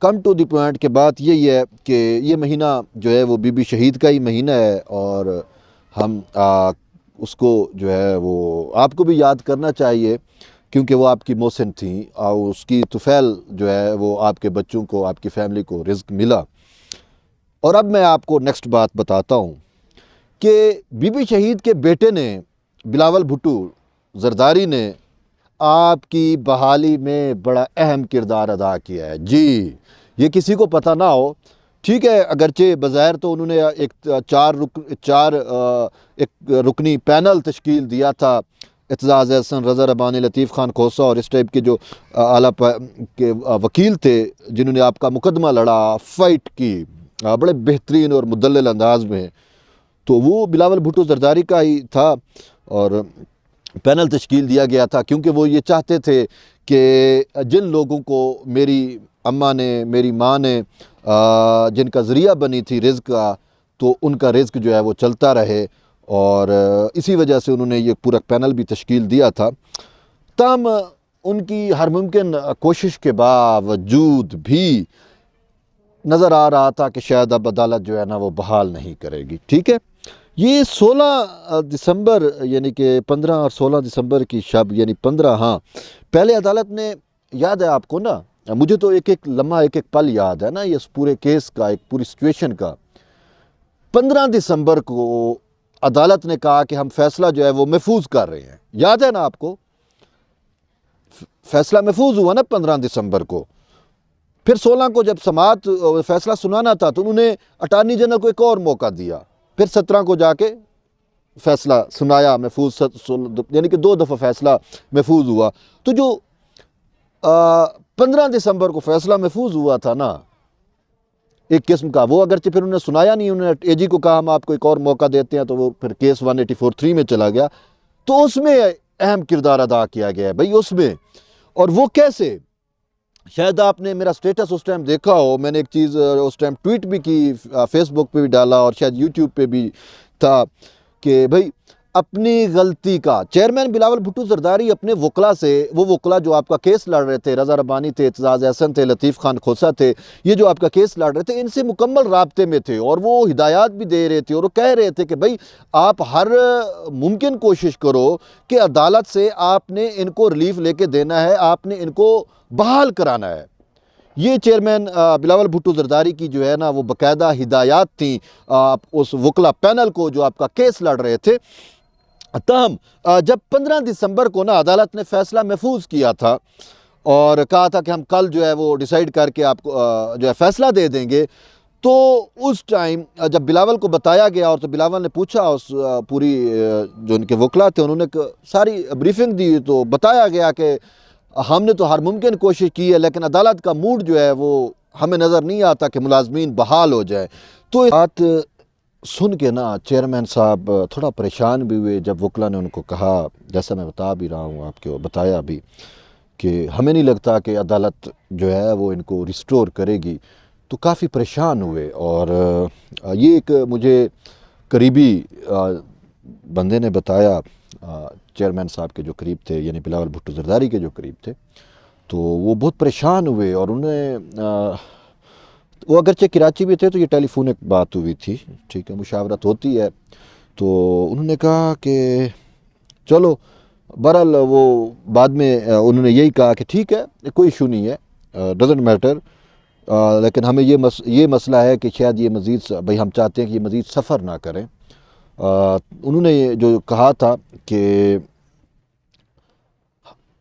Come to the point کے بات یہی ہے کہ یہ مہینہ جو ہے وہ بی بی شہید کا ہی مہینہ ہے، اور ہم اس کو جو ہے وہ آپ کو بھی یاد کرنا چاہیے، کیونکہ وہ آپ کی محسن تھیں، اور اس کی طفیل جو ہے وہ آپ کے بچوں کو، آپ کی فیملی کو رزق ملا۔ اور اب میں آپ کو نیکسٹ بات بتاتا ہوں کہ بی بی شہید کے بیٹے نے، بلاول بھٹو زرداری نے، آپ کی بحالی میں بڑا اہم کردار ادا کیا ہے۔ جی، یہ کسی کو پتہ نہ ہو، ٹھیک ہے، اگرچہ بظاہر تو انہوں نے ایک ایک رکنی پینل تشکیل دیا تھا، اعتزاز احسن، رضا ربانی، لطیف خان کھوسہ اور اس ٹائپ کے جو اعلیٰ کے وکیل تھے، جنہوں نے آپ کا مقدمہ لڑا، فائٹ کی بڑے بہترین اور مدلل انداز میں، تو وہ بلاول بھٹو زرداری کا ہی تھا، اور پینل تشکیل دیا گیا تھا کیونکہ وہ یہ چاہتے تھے کہ جن لوگوں کو میری اماں نے، میری ماں نے جن کا ذریعہ بنی تھی رزق کا، تو ان کا رزق جو ہے وہ چلتا رہے، اور اسی وجہ سے انہوں نے یہ پورا پینل بھی تشکیل دیا تھا۔ تاہم ان کی ہر ممکن کوشش کے باوجود بھی نظر آ رہا تھا کہ شاید اب عدالت جو ہے نا وہ بحال نہیں کرے گی، ٹھیک ہے۔ یہ 16 دسمبر یعنی کہ 15 اور 16 دسمبر کی شب، یعنی 15، ہاں، پہلے عدالت نے، یاد ہے آپ کو نا، مجھے تو ایک ایک لمحہ، ایک ایک پل یاد ہے نا اس پورے کیس کا، ایک پوری سچویشن کا۔ 15 دسمبر کو عدالت نے کہا کہ ہم فیصلہ جو ہے وہ محفوظ کر رہے ہیں، یاد ہے نا آپ کو، فیصلہ محفوظ ہوا نا 15 دسمبر کو۔ پھر 16 کو جب سماعت فیصلہ سنانا تھا تو انہوں نے اٹارنی جنرل کو ایک اور موقع دیا، پھر 17 کو جا کے فیصلہ سنایا، محفوظ، یعنی کہ 2 دفعہ فیصلہ محفوظ ہوا۔ تو جو 15 دسمبر کو فیصلہ محفوظ ہوا تھا نا ایک قسم کا، وہ اگرچہ پھر انہوں نے سنایا نہیں، انہوں نے اے جی کو کہا ہم آپ کو ایک اور موقع دیتے ہیں، تو وہ پھر کیس 184(3) میں چلا گیا، تو اس میں اہم کردار ادا کیا گیا ہے بھائی اس میں۔ اور وہ کیسے؟ شاید آپ نے میرا سٹیٹس اس ٹائم دیکھا ہو، میں نے ایک چیز اس ٹائم ٹویٹ بھی کی، فیس بک پہ بھی ڈالا، اور شاید یوٹیوب پہ بھی تھا، کہ بھائی اپنی غلطی کا چیئرمین بلاول بھٹو زرداری اپنے وکلا سے، وہ وکلا جو آپ کا کیس لڑ رہے تھے، رضا ربانی تھے، اعتزاز احسن تھے، لطیف خان کھوسہ تھے، یہ جو آپ کا کیس لڑ رہے تھے، ان سے مکمل رابطے میں تھے، اور وہ ہدایات بھی دے رہے تھے، اور وہ کہہ رہے تھے کہ بھائی آپ ہر ممکن کوشش کرو کہ عدالت سے آپ نے ان کو ریلیف لے کے دینا ہے، آپ نے ان کو بحال کرانا ہے۔ یہ چیئرمین بلاول بھٹو زرداری کی جو ہے نا وہ باقاعدہ ہدایات تھیں اس وکلا پینل کو جو آپ کا کیس لڑ رہے تھے۔ تاہم جب 15 دسمبر کو نا عدالت نے فیصلہ محفوظ کیا تھا اور کہا تھا کہ ہم کل جو ہے وہ ڈیسائیڈ کر کے آپ کو جو ہے فیصلہ دے دیں گے، تو اس ٹائم جب بلاول کو بتایا گیا، اور تو بلاول نے پوچھا اس پوری جو ان کے وکلا تھے، انہوں نے ساری بریفنگ دی، تو بتایا گیا کہ ہم نے تو ہر ممکن کوشش کی ہے، لیکن عدالت کا موڈ جو ہے وہ ہمیں نظر نہیں آتا کہ ملازمین بحال ہو جائے۔ تو بات سن کے نا چیئرمین صاحب تھوڑا پریشان بھی ہوئے، جب وکلا نے ان کو کہا، جیسا میں بتا بھی رہا ہوں آپ کو، بتایا بھی کہ ہمیں نہیں لگتا کہ عدالت جو ہے وہ ان کو ریسٹور کرے گی، تو کافی پریشان ہوئے۔ اور یہ ایک مجھے قریبی بندے نے بتایا، چیئرمین صاحب کے جو قریب تھے، یعنی بلاول بھٹو زرداری کے جو قریب تھے، تو وہ بہت پریشان ہوئے، اور انہیں وہ اگرچہ کراچی میں تھے، تو یہ ٹیلی فونک بات ہوئی تھی، ٹھیک ہے، مشاورت ہوتی ہے، تو انہوں نے کہا کہ چلو، بہرحال وہ بعد میں انہوں نے یہی کہا کہ ٹھیک ہے، کوئی ایشو نہیں ہے، ڈزنٹ میٹر، لیکن ہمیں یہ مسئلہ ہے کہ شاید یہ مزید، بھائی ہم چاہتے ہیں کہ یہ مزید سفر نہ کریں۔ انہوں نے جو کہا تھا کہ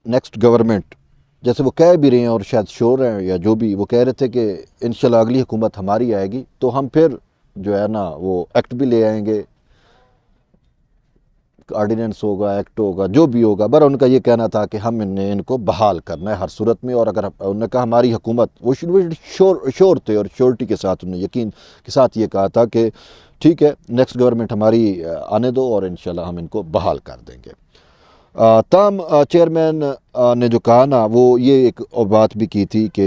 نیکسٹ گورنمنٹ، جیسے وہ کہہ بھی رہے ہیں اور شاید شور ہیں یا جو بھی، وہ کہہ رہے تھے کہ انشاءاللہ اگلی حکومت ہماری آئے گی تو ہم پھر جو ہے نا وہ ایکٹ بھی لے آئیں گے، آرڈیننس ہوگا، ایکٹ ہوگا، جو بھی ہوگا، بر ان کا یہ کہنا تھا کہ ہم نے ان کو بحال کرنا ہے ہر صورت میں، اور اگر انہوں نے کہا ہماری حکومت، وہ شور تھے، اور شورٹی کے ساتھ انہوں نے یقین کے ساتھ یہ کہا تھا کہ ٹھیک ہے، نیکسٹ گورنمنٹ ہماری آنے دو اور انشاءاللہ ہم ان کو بحال کر دیں گے۔ تاہم چیئرمین نے جو کہا نا، وہ یہ ایک اور بات بھی کی تھی کہ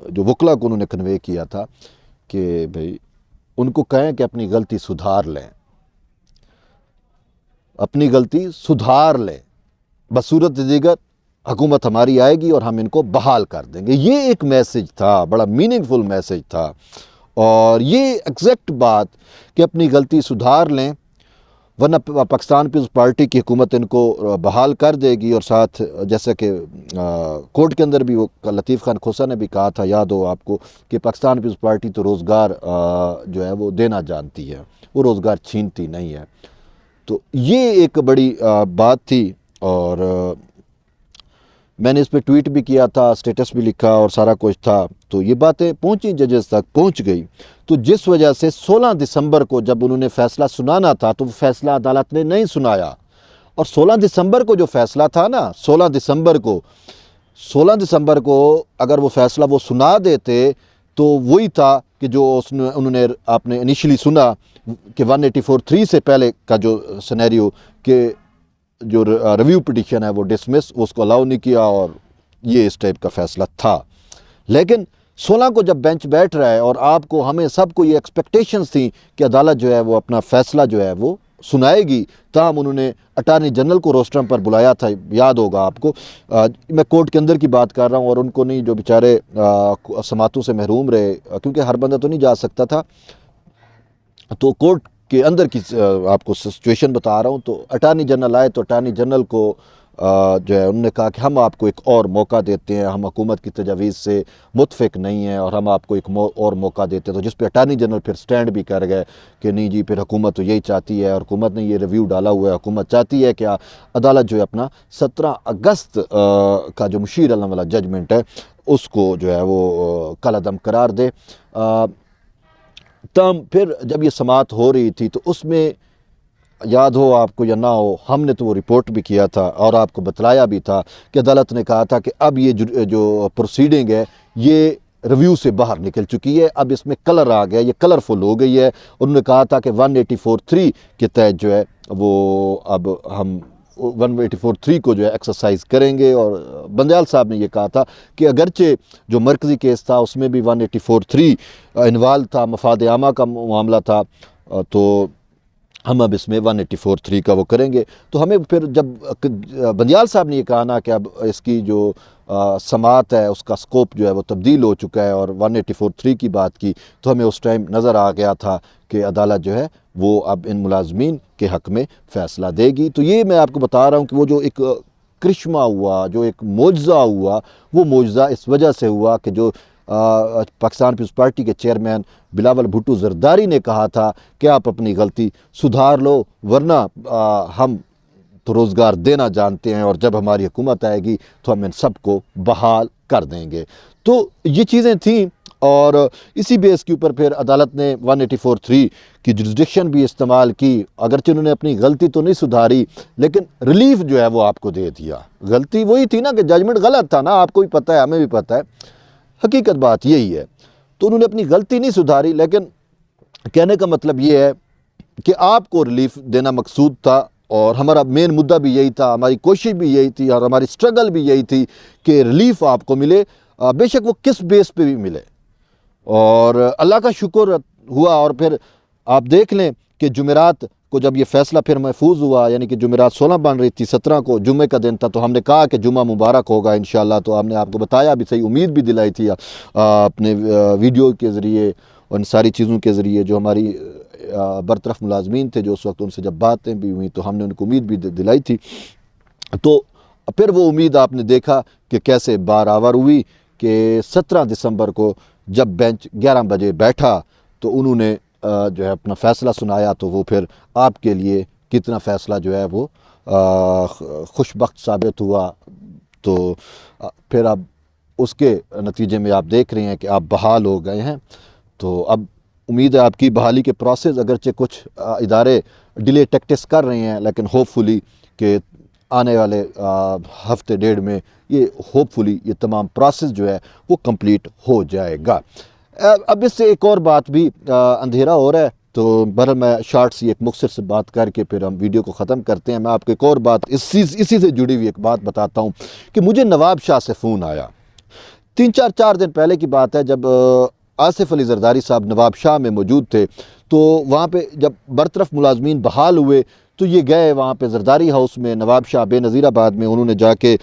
جو وکلا کو انہوں نے کنوے کیا تھا کہ بھئی ان کو کہیں کہ اپنی غلطی سدھار لیں، اپنی غلطی سدھار لیں، بصورت دیگر حکومت ہماری آئے گی اور ہم ان کو بحال کر دیں گے. یہ ایک میسج تھا, بڑا میننگ فل میسج تھا, اور یہ ایگزیکٹ بات کہ اپنی غلطی سدھار لیں ورنہ پاکستان پیپلز پارٹی کی حکومت ان کو بحال کر دے گی. اور ساتھ جیسا کہ کورٹ کے اندر بھی وہ لطیف خان کھوسا نے بھی کہا تھا, یاد ہو آپ کو, کہ پاکستان پیپلز پارٹی تو روزگار جو ہے وہ دینا جانتی ہے, وہ روزگار چھینتی نہیں ہے. تو یہ ایک بڑی بات تھی, اور میں نے اس پہ ٹویٹ بھی کیا تھا, اسٹیٹس بھی لکھا اور سارا کچھ تھا. تو یہ باتیں پہنچی, ججز تک پہنچ گئی. تو جس وجہ سے 16 دسمبر کو جب انہوں نے فیصلہ سنانا تھا تو وہ فیصلہ عدالت نے نہیں سنایا. اور 16 دسمبر کو جو فیصلہ تھا نا, 16 دسمبر کو اگر وہ فیصلہ وہ سنا دیتے تو وہی تھا کہ جو انہوں نے آپ نے انیشلی سنا کہ 184(3) سے پہلے کا جو سینیریو کہ جو ریویو پٹیشن ہے وہ ڈسمس, اس کو الاؤ نہیں کیا, اور یہ اس ٹائپ کا فیصلہ تھا. لیکن 16 کو جب بینچ بیٹھ رہا ہے اور آپ کو ہمیں سب کو یہ ایکسپیکٹیشنز تھیں کہ عدالت جو ہے وہ اپنا فیصلہ جو ہے وہ سنائے گی, تاہم انہوں نے اٹارنی جنرل کو روسٹرم پر بلایا تھا, یاد ہوگا آپ کو. میں کورٹ کے اندر کی بات کر رہا ہوں, اور ان کو نہیں, جو بیچارے سماعتوں سے محروم رہے, کیونکہ ہر بندہ تو نہیں جا سکتا تھا. تو کورٹ کے اندر کی آپ کو سچویشن بتا رہا ہوں. تو اٹارنی جنرل آئے تو اٹارنی جنرل کو جو ہے انہوں نے کہا کہ ہم آپ کو ایک اور موقع دیتے ہیں, ہم حکومت کی تجاویز سے متفق نہیں ہیں اور ہم آپ کو ایک اور موقع دیتے ہیں. تو جس پہ اٹارنی جنرل پھر سٹینڈ بھی کر گئے کہ نہیں جی, پھر حکومت تو یہی چاہتی ہے, اور حکومت نے یہ ریویو ڈالا ہوا ہے, حکومت چاہتی ہے کہ عدالت جو ہے اپنا 17 اگست کا جو مشیر علم والا ججمنٹ ہے اس کو جو ہے وہ کالعدم قرار دے. تم پھر جب یہ سماعت ہو رہی تھی تو اس میں یاد ہو آپ کو یا نہ ہو, ہم نے تو وہ رپورٹ بھی کیا تھا اور آپ کو بتلایا بھی تھا کہ عدالت نے کہا تھا کہ اب یہ جو پروسیڈنگ ہے یہ ریویو سے باہر نکل چکی ہے, اب اس میں کلر آ گیا, یہ کلرفل ہو گئی ہے. انہوں نے کہا تھا کہ 184(3) کے تحت جو ہے وہ اب ہم 184(3) کو جو ہے ایکسرسائز کریں گے. اور بندیال صاحب نے یہ کہا تھا کہ اگرچہ جو مرکزی کیس تھا اس میں بھی 184(3) انوالو تھا, مفاد عامہ کا معاملہ تھا, تو ہم اب اس میں 184(3) کا وہ کریں گے. تو ہمیں پھر جب بندیال صاحب نے یہ کہا نا کہ اب اس کی جو سماعت ہے اس کا سکوپ جو ہے وہ تبدیل ہو چکا ہے, اور 184(3) کی بات کی, تو ہمیں اس ٹائم نظر آ گیا تھا کہ عدالت جو ہے وہ اب ان ملازمین کے حق میں فیصلہ دے گی. تو یہ میں آپ کو بتا رہا ہوں کہ وہ جو ایک کرشمہ ہوا, جو ایک معجزہ ہوا, وہ معجزہ اس وجہ سے ہوا کہ جو پاکستان پیپلز پارٹی کے چیئرمین بلاول بھٹو زرداری نے کہا تھا کہ آپ اپنی غلطی سدھار لو ورنہ ہم تو روزگار دینا جانتے ہیں, اور جب ہماری حکومت آئے گی تو ہم ان سب کو بحال کر دیں گے. تو یہ چیزیں تھیں, اور اسی بیس کے اوپر پھر عدالت نے 184(3) کی جورسڈکشن بھی استعمال کی. اگرچہ انہوں نے اپنی غلطی تو نہیں سدھاری لیکن ریلیف جو ہے وہ آپ کو دے دیا. غلطی وہی تھی نا کہ ججمنٹ غلط تھا نا, آپ کو بھی پتہ ہے, ہمیں بھی پتہ ہے, حقیقت بات یہی ہے. تو انہوں نے اپنی غلطی نہیں سدھاری, لیکن کہنے کا مطلب یہ ہے کہ آپ کو ریلیف دینا مقصود تھا, اور ہمارا مین مدعا بھی یہی تھا, ہماری کوشش بھی یہی تھی, اور ہماری سٹرگل بھی یہی تھی کہ ریلیف آپ کو ملے, بے شک وہ کس بیس پہ بھی ملے. اور اللہ کا شکر ہوا. اور پھر آپ دیکھ لیں کہ جمعرات کو جب یہ فیصلہ پھر محفوظ ہوا, یعنی کہ جمعرات 16 بن رہی تھی, 17 کو جمعے کا دن تھا, تو ہم نے کہا کہ جمعہ مبارک ہوگا انشاءاللہ. تو ہم نے آپ کو بتایا بھی صحیح, امید بھی دلائی تھی اپنے ویڈیو کے ذریعے اور ان ساری چیزوں کے ذریعے. جو ہماری برطرف ملازمین تھے جو اس وقت, ان سے جب باتیں بھی ہوئیں تو ہم نے ان کو امید بھی دلائی تھی. تو پھر وہ امید آپ نے دیکھا کہ کیسے بارآور ہوئی کہ 17 دسمبر کو جب بینچ 11 بجے بیٹھا تو انہوں نے جو ہے اپنا فیصلہ سنایا. تو وہ پھر آپ کے لیے کتنا فیصلہ جو ہے وہ خوش بخت ثابت ہوا. تو پھر اب اس کے نتیجے میں آپ دیکھ رہے ہیں کہ آپ بحال ہو گئے ہیں. تو اب امید ہے آپ کی بحالی کے پروسیس, اگرچہ کچھ ادارے ڈیلے ٹیکٹس کر رہے ہیں, لیکن ہوپ فلی کہ آنے والے ہفتے ڈیڑھ میں یہ ہوپ فلی یہ تمام پروسیس جو ہے وہ کمپلیٹ ہو جائے گا. اب اس سے ایک اور بات بھی اندھیرا ہو رہا ہے, تو بہرحال میں شارٹ سی ایک مختصر سے بات کر کے پھر ہم ویڈیو کو ختم کرتے ہیں. میں آپ کو ایک اور بات اسی سے جڑی ہوئی ایک بات بتاتا ہوں کہ مجھے نواب شاہ سے فون آیا 4 دن پہلے کی بات ہے, جب آصف علی زرداری صاحب نواب شاہ میں موجود تھے. تو وہاں پہ جب برطرف ملازمین بحال ہوئے تو یہ گئے وہاں پہ زرداری ہاؤس میں نواب شاہ بے نظیر آباد میں، انہوں نے جا کے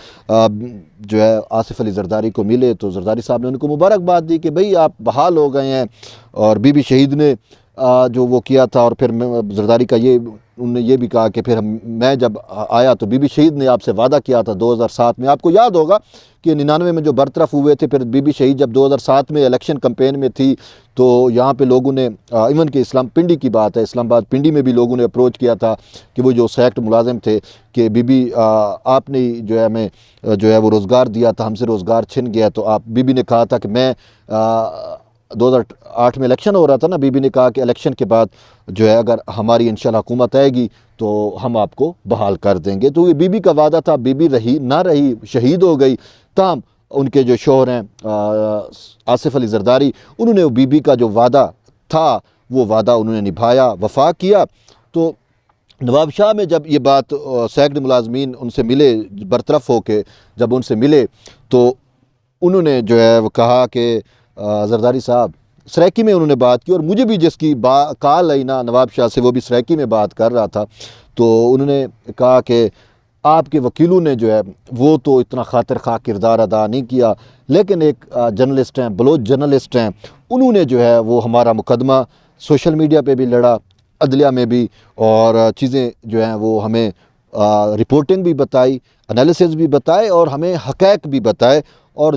جو ہے آصف علی زرداری کو ملے، تو زرداری صاحب نے ان کو مبارکباد دی کہ بھئی آپ بحال ہو گئے ہیں، اور بی بی شہید نے جو وہ کیا تھا، اور پھر زرداری کا انہوں نے یہ بھی کہا کہ پھر میں جب آیا تو بی بی شہید نے آپ سے وعدہ کیا تھا 2007 میں، آپ کو یاد ہوگا کہ 99 میں جو برطرف ہوئے تھے، پھر بی بی شہید جب 2007 میں الیکشن کمپین میں تھی تو یہاں پہ لوگوں نے ایون کہ اسلام پنڈی کی بات ہے، اسلام آباد پنڈی میں بھی لوگوں نے اپروچ کیا تھا کہ وہ جو سیکٹ ملازم تھے کہ بی بی آپ نے جو ہے ہمیں جو ہے وہ روزگار دیا تھا، ہم سے روزگار چھن گیا، تو بی بی نے کہا تھا کہ میں 2008 میں الیکشن ہو رہا تھا نا، بی بی نے کہا کہ الیکشن کے بعد جو ہے اگر ہماری انشاءاللہ حکومت آئے گی تو ہم آپ کو بحال کر دیں گے، تو یہ بی بی کا وعدہ تھا، بی بی رہی نہ رہی، شہید ہو گئی، تاہم ان کے جو شوہر ہیں آصف علی زرداری، انہوں نے بی بی کا جو وعدہ تھا وہ وعدہ انہوں نے نبھایا، وفا کیا۔ تو نواب شاہ میں جب یہ بات سیکٹری ملازمین ان سے ملے برطرف ہو کے، جب ان سے ملے تو انہوں نے جو ہے وہ کہا کہ زرداری صاحب، سریکی میں انہوں نے بات کی، اور مجھے بھی جس کی کال آئی نا نواب شاہ سے، وہ بھی سریکی میں بات کر رہا تھا، تو انہوں نے کہا کہ آپ کے وکیلوں نے جو ہے وہ تو اتنا خاطر خواہ کردار ادا نہیں کیا، لیکن ایک جرنلسٹ ہیں، بلوچ جرنلسٹ ہیں، انہوں نے جو ہے وہ ہمارا مقدمہ سوشل میڈیا پہ بھی لڑا، عدلیہ میں بھی، اور چیزیں جو ہیں وہ ہمیں رپورٹنگ بھی بتائی، انالیسز بھی بتائے، اور ہمیں حقائق بھی بتائے، اور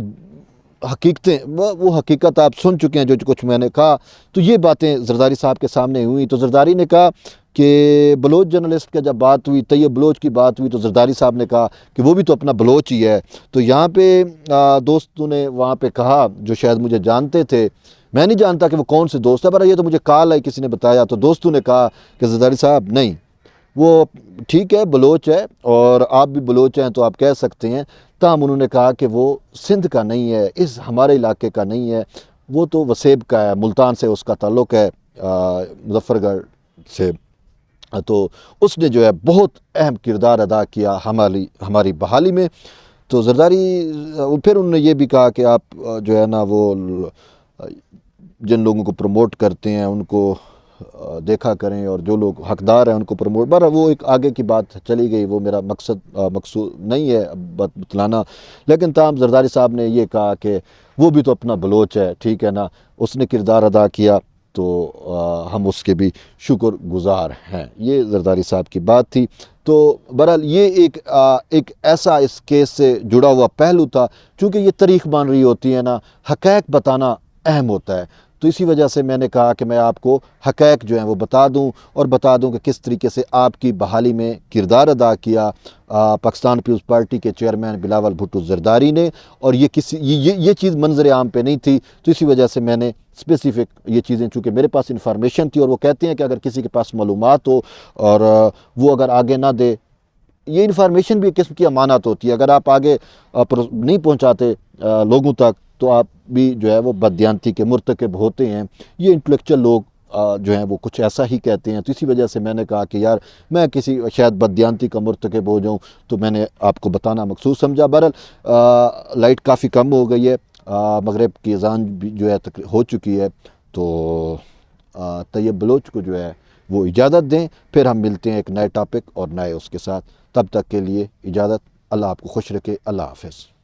حقیقتیں وہ حقیقت آپ سن چکے ہیں جو کچھ میں نے کہا۔ تو یہ باتیں زرداری صاحب کے سامنے ہوئی، تو زرداری نے کہا کہ بلوچ جرنلسٹ کا جب بات ہوئی، طیب بلوچ کی بات ہوئی، تو زرداری صاحب نے کہا کہ وہ بھی تو اپنا بلوچ ہی ہے۔ تو یہاں پہ دوستوں نے وہاں پہ کہا جو شاید مجھے جانتے تھے، میں نہیں جانتا کہ وہ کون سے دوست ہے، پر یہ تو مجھے کال آئی، کسی نے بتایا، تو دوستوں نے کہا کہ زرداری صاحب نہیں، وہ ٹھیک ہے بلوچ ہے، اور آپ بھی بلوچ ہیں تو آپ کہہ سکتے ہیں، تاہم انہوں نے کہا کہ وہ سندھ کا نہیں ہے، اس ہمارے علاقے کا نہیں ہے، وہ تو وسیب کا ہے، ملتان سے اس کا تعلق ہے، مظفر گڑھ سے، تو اس نے جو ہے بہت اہم کردار ادا کیا ہماری بحالی میں۔ تو زرداری پھر انہوں نے یہ بھی کہا کہ آپ جو ہے نا وہ جن لوگوں کو پروموٹ کرتے ہیں ان کو دیکھا کریں، اور جو لوگ حقدار ہیں ان کو پروموٹ، وہ ایک آگے کی بات چلی گئی، وہ میرا مقصود نہیں ہے بتلانا، لیکن تاہم زرداری صاحب نے یہ کہا کہ وہ بھی تو اپنا بلوچ ہے، ٹھیک ہے نا، اس نے کردار ادا کیا تو ہم اس کے بھی شکر گزار ہیں۔ یہ زرداری صاحب کی بات تھی۔ تو بہرحال یہ ایک ایسا اس کیس سے جڑا ہوا پہلو تھا، چونکہ یہ تاریخ بن رہی ہوتی ہے نا، حقائق بتانا اہم ہوتا ہے، تو اسی وجہ سے میں نے کہا کہ میں آپ کو حقائق جو ہیں وہ بتا دوں، اور بتا دوں کہ کس طریقے سے آپ کی بحالی میں کردار ادا کیا پاکستان پیپلز پارٹی کے چیئرمین بلاول بھٹو زرداری نے، اور یہ چیز منظر عام پہ نہیں تھی، تو اسی وجہ سے میں نے اسپیسیفک یہ چیزیں، چونکہ میرے پاس انفارمیشن تھی، اور وہ کہتے ہیں کہ اگر کسی کے پاس معلومات ہو اور وہ اگر آگے نہ دے، یہ انفارمیشن بھی ایک قسم کی امانت ہوتی ہے، اگر آپ آگے نہیں پہنچاتے لوگوں تک تو آپ بھی جو ہے وہ بددیانتی کے مرتکب ہوتے ہیں۔ یہ انٹلیکچوئل لوگ جو ہیں وہ کچھ ایسا ہی کہتے ہیں، تو اسی وجہ سے میں نے کہا کہ یار میں کسی شاید بددیانتی کا مرتکب ہو جاؤں، تو میں نے آپ کو بتانا مقصود سمجھا۔ بہرحال لائٹ کافی کم ہو گئی ہے، مغرب کی اذان بھی جو ہے ہو چکی ہے، تو طیب بلوچ کو جو ہے وہ اجازت دیں، پھر ہم ملتے ہیں ایک نئے ٹاپک اور نئے اس کے ساتھ، تب تک کے لیے اجازت، اللہ آپ کو خوش رکھے، اللہ حافظ۔